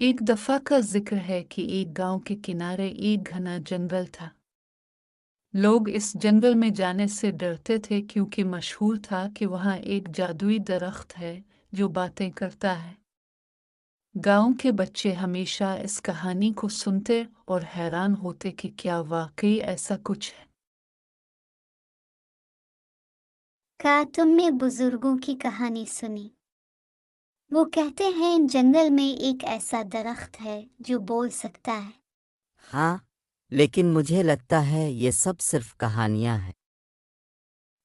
एक दफा का जिक्र है कि एक गांव के किनारे एक घना जंगल था। लोग इस जंगल में जाने से डरते थे क्योंकि मशहूर था कि वहां एक जादुई दरख्त है जो बातें करता है। गांव के बच्चे हमेशा इस कहानी को सुनते और हैरान होते कि क्या वाकई ऐसा कुछ है। क्या तुमने बुजुर्गों की कहानी सुनी? वो कहते हैं जंगल में एक ऐसा दरख्त है जो बोल सकता है। हाँ, लेकिन मुझे लगता है ये सब सिर्फ कहानियां हैं।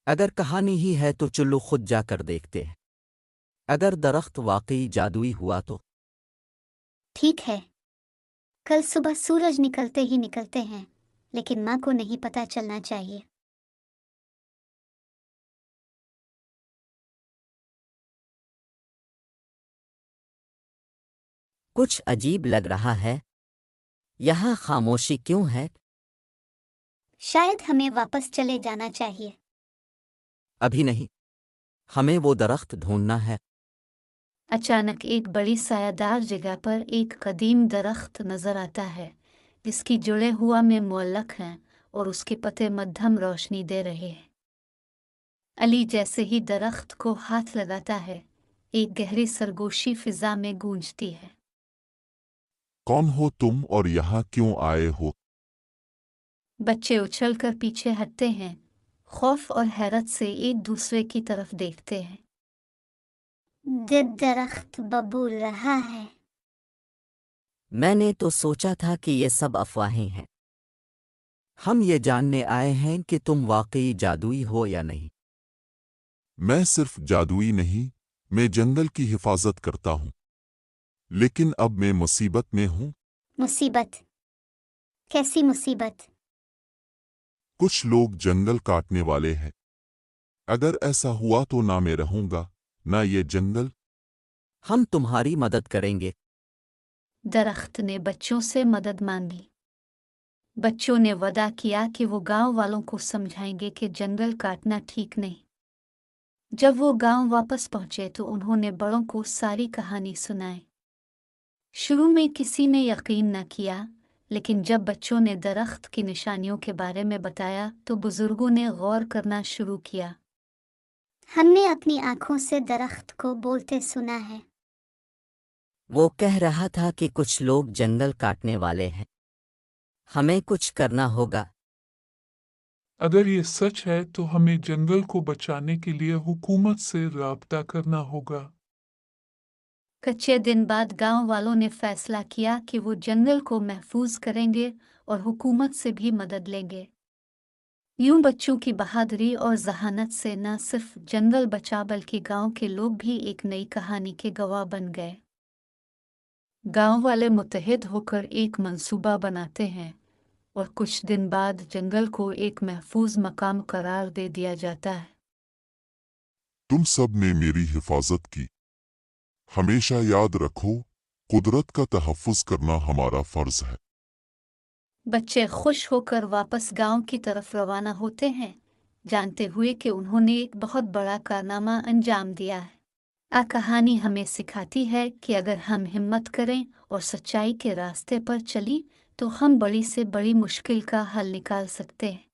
अगर कहानी ही है तो चलो खुद जाकर देखते हैं। अगर दरख्त वाकई जादुई हुआ तो। ठीक है, कल सुबह सूरज निकलते ही निकलते हैं, लेकिन माँ को नहीं पता चलना चाहिए। कुछ अजीब लग रहा है। यहाँ खामोशी क्यों है? शायद हमें वापस चले जाना चाहिए। अभी नहीं, हमें वो दरख्त ढूंढना है। अचानक एक बड़ी सायादार जगह पर एक कदीम दरख्त नजर आता है जिसकी जुड़े हुआ में मुअल्लक हैं और उसके पत्ते मध्यम रोशनी दे रहे हैं। अली जैसे ही दरख्त को हाथ लगाता है, एक गहरी सरगोशी फिजा में गूंजती है। कौन हो तुम और यहाँ क्यों आए हो? बच्चे उछलकर पीछे हटते हैं, खौफ और हैरत से एक दूसरे की तरफ देखते हैं। दरख्त बबूल रहा है। मैंने तो सोचा था कि ये सब अफवाहें हैं। हम ये जानने आए हैं कि तुम वाकई जादुई हो या नहीं। मैं सिर्फ जादुई नहीं, मैं जंगल की हिफाजत करता हूँ। लेकिन अब मैं मुसीबत में हूँ। मुसीबत? कैसी मुसीबत? कुछ लोग जंगल काटने वाले हैं। अगर ऐसा हुआ तो ना मैं रहूंगा, ना ये जंगल। हम तुम्हारी मदद करेंगे। दरख्त ने बच्चों से मदद मांगी। बच्चों ने वादा किया कि वो गांव वालों को समझाएंगे कि जंगल काटना ठीक नहीं। जब वो गांव वापस पहुंचे तो उन्होंने बड़ों को सारी कहानी सुनाई। शुरू में किसी ने यकीन न किया, लेकिन जब बच्चों ने दरख्त की निशानियों के बारे में बताया तो बुजुर्गों ने गौर करना शुरू किया। हमने अपनी आंखों से दरख्त को बोलते सुना है। वो कह रहा था कि कुछ लोग जंगल काटने वाले हैं। हमें कुछ करना होगा। अगर ये सच है तो हमें जंगल को बचाने के लिए हुकूमत से राब्ता करना होगा। कच्चे दिन बाद गांव वालों ने फैसला किया कि वो जंगल को महफूज करेंगे और हुकूमत से भी मदद लेंगे। यूं बच्चों की बहादुरी और जहानत से न सिर्फ जंगल बचा बल्कि गांव के लोग भी एक नई कहानी के गवाह बन गए। गांव वाले मुत्तहिद होकर एक मंसूबा बनाते हैं और कुछ दिन बाद जंगल को एक महफूज मकाम करार दे दिया जाता है। तुम सब ने मेरी हिफाजत की। हमेशा याद रखो, कुदरत का तहफ़्फ़ुज़ करना हमारा फ़र्ज़ है। बच्चे खुश होकर वापस गांव की तरफ रवाना होते हैं, जानते हुए कि उन्होंने एक बहुत बड़ा कारनामा अंजाम दिया है। कहानी हमें सिखाती है कि अगर हम हिम्मत करें और सच्चाई के रास्ते पर चली तो हम बड़ी से बड़ी मुश्किल का हल निकाल सकते हैं।